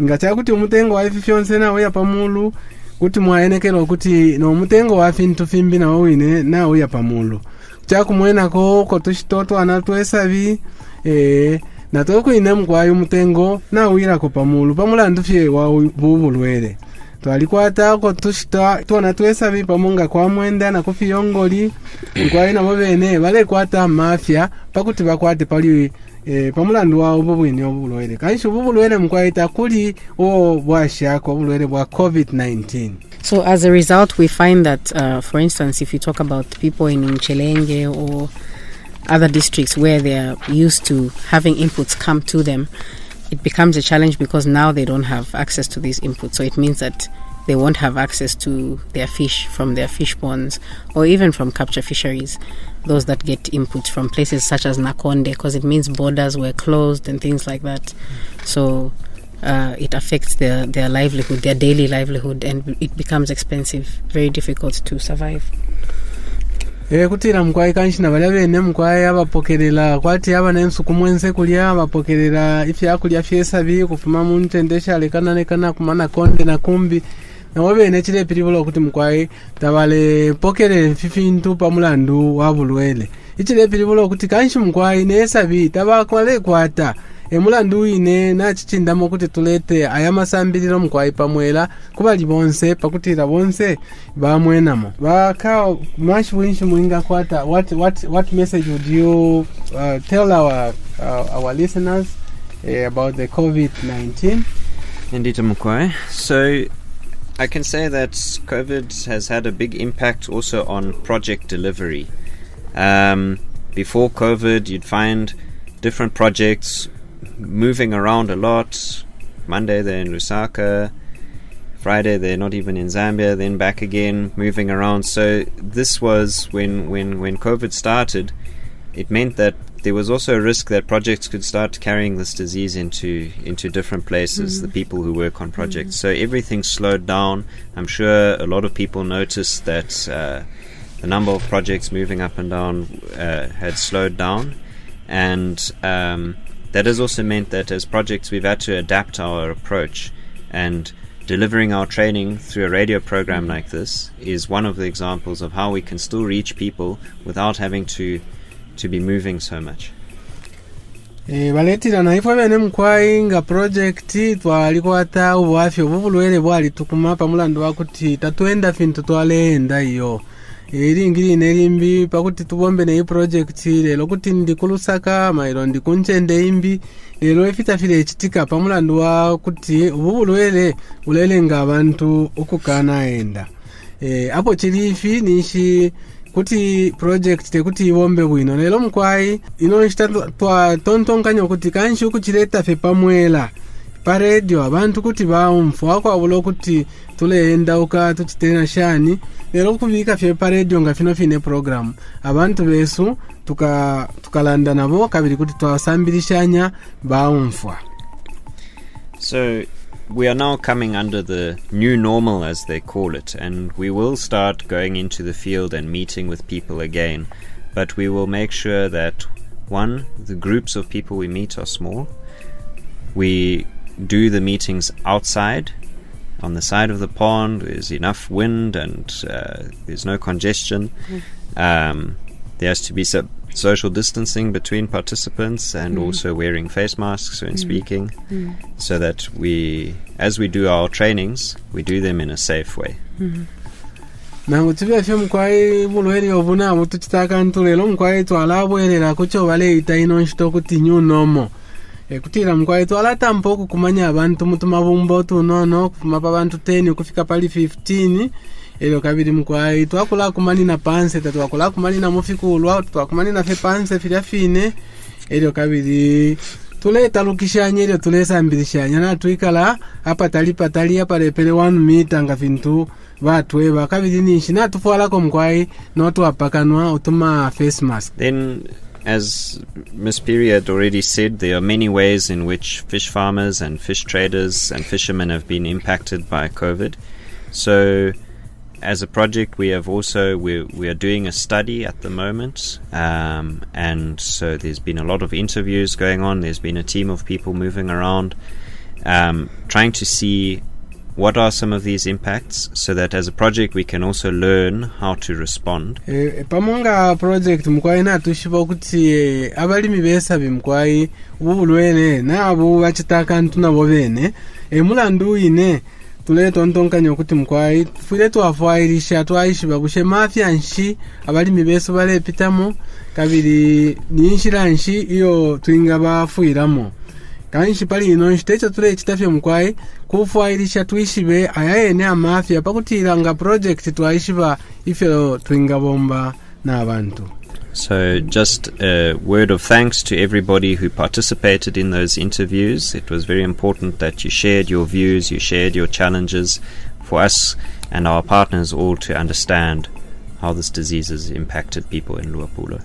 ngacha kuti umutengo wa fyonse nawo ya pamulu kuti mwaenekero kuti no umutengo wa fintu fimbi nawo wine nawo ya pamulu chakumwenako ko tushitoto anatwesabi na toko ine mkwai umutengo na uira ko pamulandu fye wa bubulwere twalikwata ko tushita twana twesabi pamunga kwa Mwenda na kufiyongoli mkwai na bobene bale kwata mafia pakuti bakwate pali pamulandu wa bubwini obulwere kaisho bubulwere mkwai takuli bwashako obulwere bwa COVID-19. So as a result, we find that for instance, if you talk about people in Chelenge or other districts where they are used to having inputs come to them, it becomes a challenge because now they don't have access to these inputs. So it means that they won't have access to their fish from their fish ponds or even from capture fisheries, those that get inputs from places such as Nakonde, because it means borders were closed and things like that. So it affects their livelihood, their daily livelihood, and it becomes expensive, very difficult to survive. Kutira mkwai kanshina bali bene mkwai abapokerera kwati aba nensuku mwense kulia abapokerera ifya kulia fyesabi kufuma mu ntendesha lekana kumana konde na kumbi na wabene chile pibulo kuti mkwai tabale pokere fifintu pamulandu wa bulwele ichile pibulo kuti kanshi mkwai nesabi tabakwale kwata emulandu ine na chichindamo kuti tulete ayamasambiriro mkwai pamwela kubali bonse pakutira bonse bamwenamo baka mash winshi muinga kwata. What message would you tell our listeners about the COVID-19? Indeed, mkwai. So I can say that COVID has had a big impact also on project delivery. Before COVID, you'd find different projects moving around a lot. Monday they're in Lusaka, Friday they're not even in Zambia, then back again, moving around. So this was when COVID started, it meant that there was also a risk that projects could start carrying this disease into different places, the people who work on projects. So everything slowed down. I'm sure a lot of people noticed that the number of projects moving up and down had slowed down, and that has also meant that as projects we've had to adapt our approach, and delivering our training through a radio program like this is one of the examples of how we can still reach people without having to be moving so much. baletira na ifo bene mkwai nga project twalikwata obwafyo obulwere bwali tukuma pamulandu wakuti tatwenda fintu twalenda iyo ngiri nerimbi pakuti tubombe ne project lero kuti ndikulusaka mairo ndikunchende imbi lero efita file echitika pamulandu wakuti obulwere ulelenga abantu okukana enda apo chilifi nishi kuti project tekuti ibombe bwino lero mkwai ino nchita tontonkanyo kuti kanshi ukuchileta fe pamwela pa radio abantu kuti baumfu wako abulo kuti tuleenda uka tuchitena shani lero kubika fe pa radio nga fino fine program abantu besu tukalanda nabo kabiri kuti twasambirishanya baumfu. So we are now coming under the new normal, as they call it, and we will start going into the field and meeting with people again. But we will make sure that, one, the groups of people we meet are small. We do the meetings outside, on the side of the pond. There's enough wind and there's no congestion. There has to be some social distancing between participants and also wearing face masks when speaking, so that as we do our trainings, we do them in a safe way. Nangu tibe fyo mkwai bulweri obuna butuchitaka ntulelo mkwai twalabwerera kucho baleita ino nshito kuti new normal. Kutira mkwai twalata mpoku kumanya abantu mutumabumbo tunono kufuma pa bantu 10 kufika pali 15. Elo kabiri mkwai twakula kumanina panse twakula kumanina mufikulwa twakumanina fe panse filafine. Elo kabiri tuleta lukishanye elo tulesa mbirishanya na tuikala apa tali apa lepele 1 meter nga fintu batweba kabiri nishi na tufwala ko mkwai no twapakanwa utuma face mask. Then, as Ms. Phiri had already said, there are many ways in which fish farmers and fish traders and fishermen have been impacted by COVID. So as a project, we are doing a study at the moment, and so there's been a lot of interviews going on. There's been a team of people moving around, trying to see what are some of these impacts, so that as a project we can also learn how to respond. Pamonga project mkwai na tushiba kuti abalimi besa bimkwai ubulwele na abu bachitaka ntuna bobene mulandu ine tule tontonkanyo kuti mkwai fuile twafwairisha twaishiba bushe mafia nshi abalimi beso bale pitamo kabiri ninshira nshi iyo twinga bafuiramo kanshi pali ino nshitecho tule chitafye mkwai kufwairisha tuishibe ayayene amafia pakutira nga project twaishiba ifyo twinga bomba na abantu. So just a word of thanks to everybody who participated in those interviews. It was very important that you shared your views, you shared your challenges, for us and our partners all to understand how this disease has impacted people in Luapula.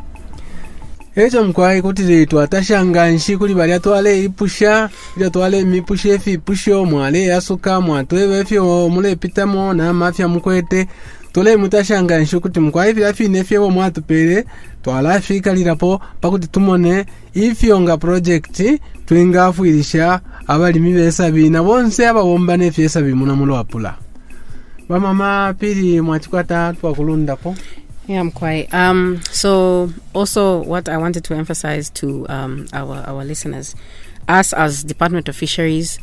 Echo mkwai kuti twatashanga nshi kuli bali atwale ipusha ila twale mipushe fi pusho mwale yasuka mwatwewe fyo mule pitamo na mafia mkwete tole mutashanga nshi kuti mkwai filafine fyo mwatupele twala fika lirapo pakuti tumone ifyo nga project twingafuirisha abalimi besa bina bonse ababomba ne fyesa bimuna mu Luapula. Mama Phiri mwachikwata twakulundapo. Yeah, I'm quite. So also what I wanted to emphasize to our listeners, us as Department of Fisheries,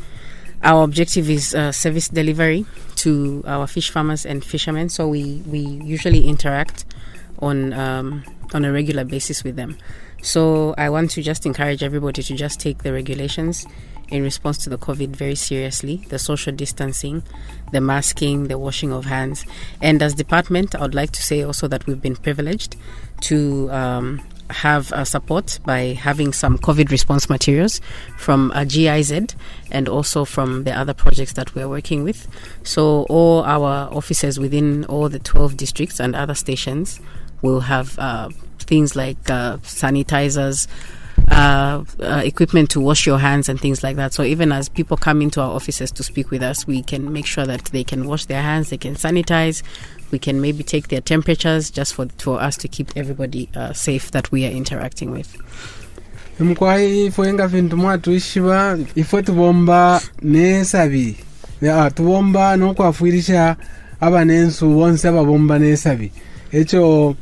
our objective is service delivery to our fish farmers and fishermen. So we usually interact on a regular basis with them. So I want to just encourage everybody to just take the regulations in response to the COVID very seriously, the social distancing, the masking, the washing of hands. And as department, I would like to say also that we've been privileged to have support by having some COVID response materials from GIZ and also from the other projects that we're working with. So all our offices within all the 12 districts and other stations will have things like sanitizers, equipment to wash your hands and things like that. So even as people come into our offices to speak with us, we can make sure that they can wash their hands, they can sanitize, we can maybe take their temperatures just for us to keep everybody safe that we are interacting with. Mkwai foenga vintu mwatu ishiba ifo tubomba nesabi tubomba no kwafuirisha abanensu bonse ababomba nesabi echo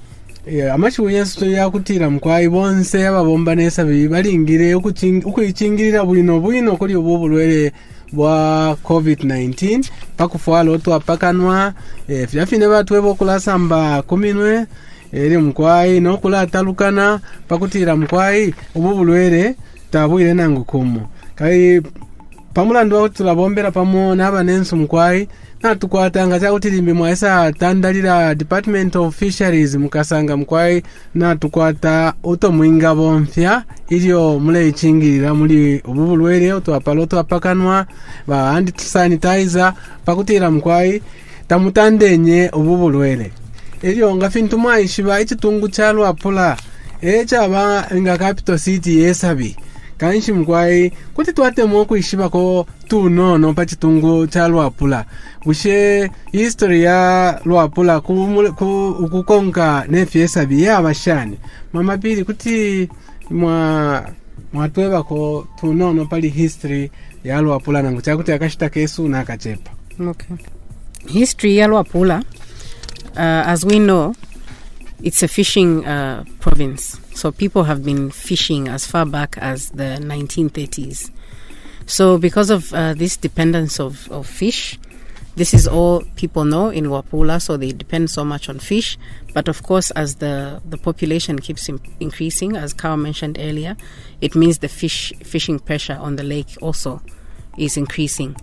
amashubu yensuto yakutira mukwayi bonse ababomba n'esabi balingire okuyikingirira bwino kuli obulwere bwa covid-19 pakufwala otwapakanwa fyafine batweba okulasamba kuminwe eri mukwayi n'okulatalukana pakutira mukwayi obulwere tabwire nangu kumu kai pamulandu wa tulabombera pamo n'aba n'ensu mukwayi natukwatanga kyakutirimbi mwaisa tandalira Department of Fisheries mukasanga mukwayi natukwata utomwinga bomfya ilio mule ichingirira muli obubulwere otwapala otwapakanwa ba hand sanitizer pakutira mukwayi tamutandenye obubulwere ilio nga fintu mwaishiba ichitungu cha Luapula echaba nga capital city yesabi kanshi mukwayi kuti twatemo kuishibako tunono pa chitungu cha Luapula bushe history ya Luapula kukonka nefyesabi yabashani mama pili kuti mwatwebako tunono pali history ya Luapula nangu chakuti akashita kesu na akachepa. Okay. History ya Luapula, as we know, it's a fishing province. So people have been fishing as far back as the 1930s. So because of this dependence of fish, this is all people know in Luapula, so they depend so much on fish. But of course, as the population keeps increasing, as Kawa mentioned earlier, it means the fishing pressure on the lake also is increasing.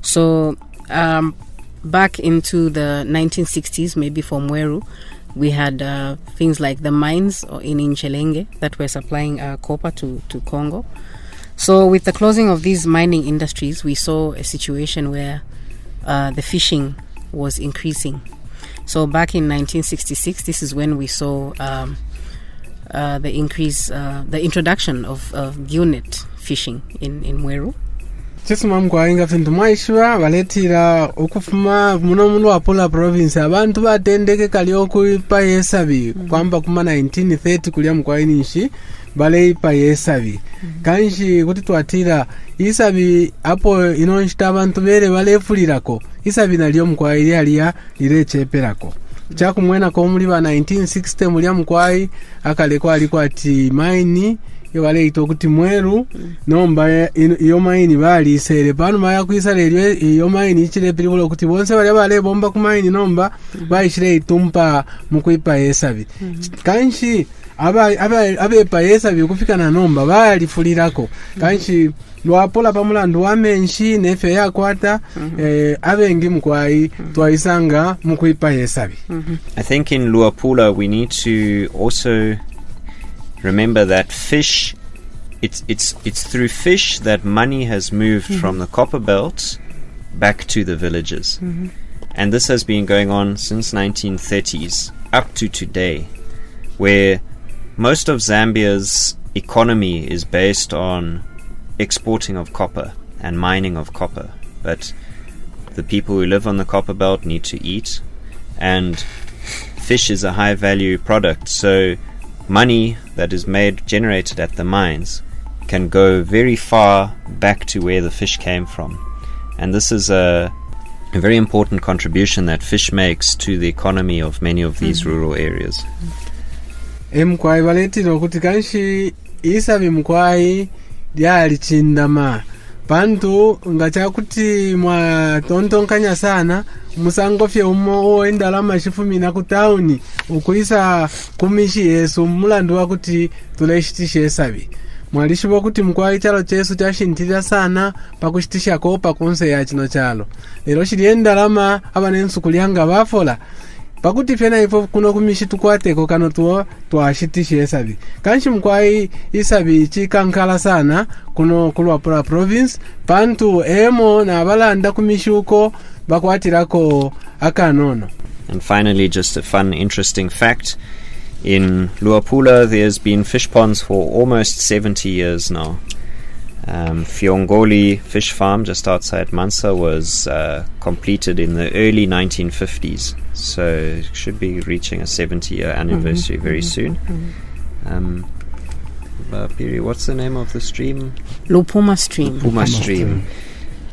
So back into the 1960s, maybe for Mweru, we had things like the mines in Inchelenge that were supplying copper to Congo. So with the closing of these mining industries, we saw a situation where the fishing was increasing. So back in 1966, this is when we saw the introduction of unit fishing in Mweru. Chisuma mkwainga fintu mwaishwa valetira okufuma muno Luapula province abantu batendeke kali okuipa yesabi kwamba kuma 1930 kulia mkwainishi baleipa yesabi kanshi kuti twatira isabi apo inonshita abantu bere balefulirako isabi nalyo mkwaili alia lirecheperako chakumwena ko muri ba 1960 mulia mkwai akaleko aliko ati maini yobale ito kuti Mweru nomba iyo maini bali sere pano maya kwisale iyo maini ichire pilibulo kuti bonse bale bomba ku maini nomba bayishire itumpa mukuipa yesabi kanshi abe pa yesabi kufika na nomba bali fulirako kanshi Luapula pamulandu wamenshi nefe yakwata abengi mkwai twaisanga mukuipa yesabi. I think in Luapula we need to also remember that fish, it's through fish that money has moved from the copper belt back to the villages. And this has been going on since 1930s up to today, where most of Zambia's economy is based on exporting of copper and mining of copper. But the people who live on the copper belt need to eat, and fish is a high value product, so money that is generated at the mines can go very far back to where the fish came from. And this is a very important contribution that fish makes to the economy of many of these rural areas. Mkwai valetiro kuti kanshi isabi mkwai lyali chindama pantu ngachakuti mwa tontonkanya sana musangofye umo oendalama chifumina ku town ukuisa kumishi yesu mulandu wakuti tuleshitishe esabi mwalishibo kuti mkwai chalo chesu chashintira sana pakushitisha kopa kunse ya chino chalo lero shiliendalama abanensu kulyanga bafola pakuti fena ifo kuno kumishi tukwateko kano twashitishe esabi kanshi mkwai isabi chikankala sana kuno ku Luapula province pantu emo na balanda kumishi uko bakwatirako akanono. And finally, just a fun interesting fact, in Luapula there's been fish ponds for almost 70 years now. Fiongoli fish farm just outside Mansa was completed in the early 1950s, so it should be reaching a 70-year anniversary very soon. Phiri, what's the name of the stream? Lupuma Stream. Lupuma Stream.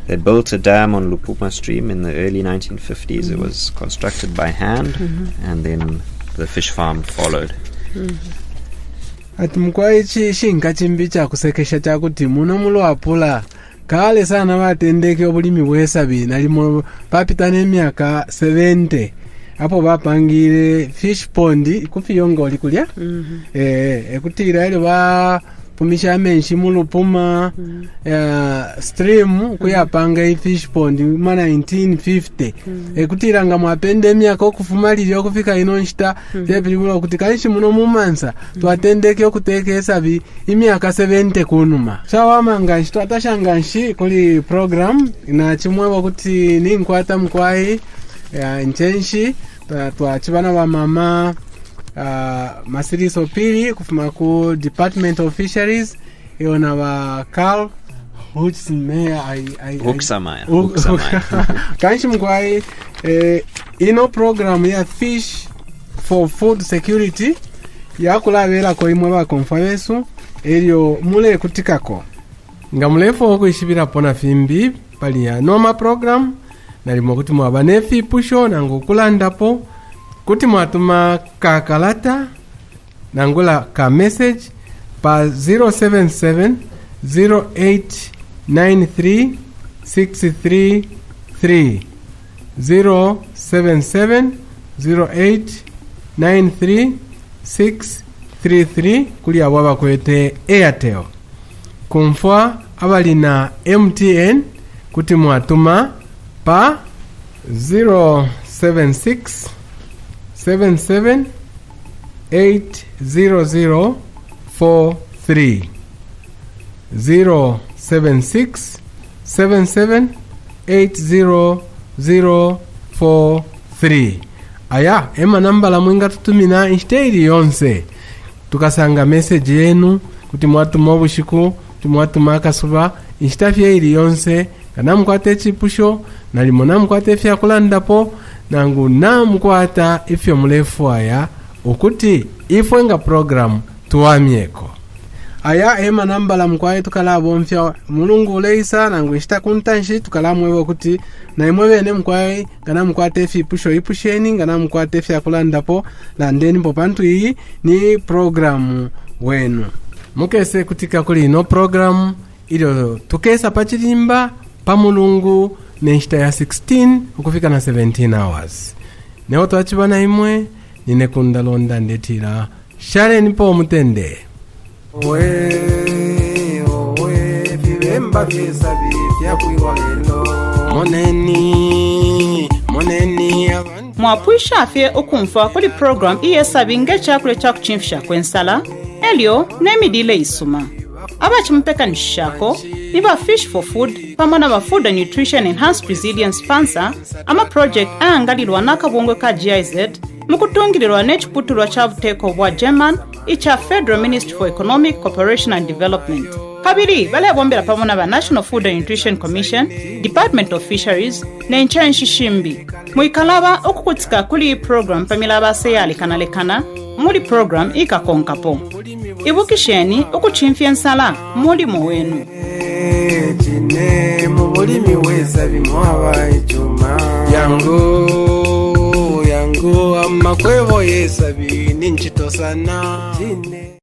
They built a dam on Lupuma Stream in the early 1950s. It was constructed by hand and then the fish farm followed. Ati mkwai chishinga chimbi cha kusekesha chakuti muno mu Luapula kale sana batendeke obulimi bwesabi nalimo papita n'emyaka 70 apo bapangire fish pond kupiyongo oli kulya ekutira ile ba pumisha menshi mu Lupuma stream kuyapanga fish pond mu 1950 ekutira nga mwapende emyaka okufumalira okufika ino nshita byebiribula okuti kanshi muno mu Mansa twatendeke okutekesa bi emyaka 70 kunuma shawamanga nshito atashanga nshi kuli program na chimwe okuti ninkwata mkwai nchenshi twachibana ba mama Masiriso Phiri kufuma ku Department of Fisheries yona ba Carl Huchzermeyer kanshi mkwai ino program ya fish for food security yakulabera ko imwe ba konfabesu elio mule kutikako nga mulefo okuishibira pona fimbi pali ya noma program nalimo kuti mwabanefi pusho nango kulandapo kuti mwatuma kakalata nangula ka message pa 077 0893 633 077 0893 633 kuli ababa kwete Airtel kumfwa abalina MTN kuti mwatuma pa 076 77 80043 076 77 80043 aya ema namba la mwinga tutumina instead yonse tukasanga message yenu kuti mwatuma obushiku tumwatuma akasuba instafye ili yonse kana mkwate chipusho nalimo namkwate fya kulandapo nangu namkwata ifyo mulefu aya ukuti ifwenga program tuwamyeko aya ema nambala mkwaye tukalabo mfya mulungu uleisa nangu ishita kuntanshi tukalamwewe kuti na imwewe ene mkwaye kana mkwate fi pusho ipusheni kana mkwate fya kulandapo na ndeni popantu hii ni program wenu mukese kutika kuli no program ilio tukesa pachilimba pamulungu neshita ya 16 ukufika na 17 hours neo twachibana imwe nine Kunda Londa ndetira share nipo mutende owe vivemba vyesabi vyakuiwa lelo moneni mwapwisha afye okumfa kuli program iyesabi ngechakule chakuchimfisha kwensala elio nemidile isuma abachimpeka nishako niba fish for food pamona ba food and nutrition enhanced resilience sponsor ama project angalilwa nakabongwe ka GIZ mukutungilirwa nechiputulwa cha buteko bwa German icha Federal Ministry for Economic Cooperation and Development kabiri bale bombera pamona ba National Food and Nutrition Commission Department of Fisheries na inchanshi shimbi muikalaba okukutika kuli program pamila baseyali kanalekana muri program ikakonkapo ibukisheni okuchimfya nsala muri wenu chine mu bulimi weza bimwaba ichuma yangu amakwevo yesabi ninchitosana chine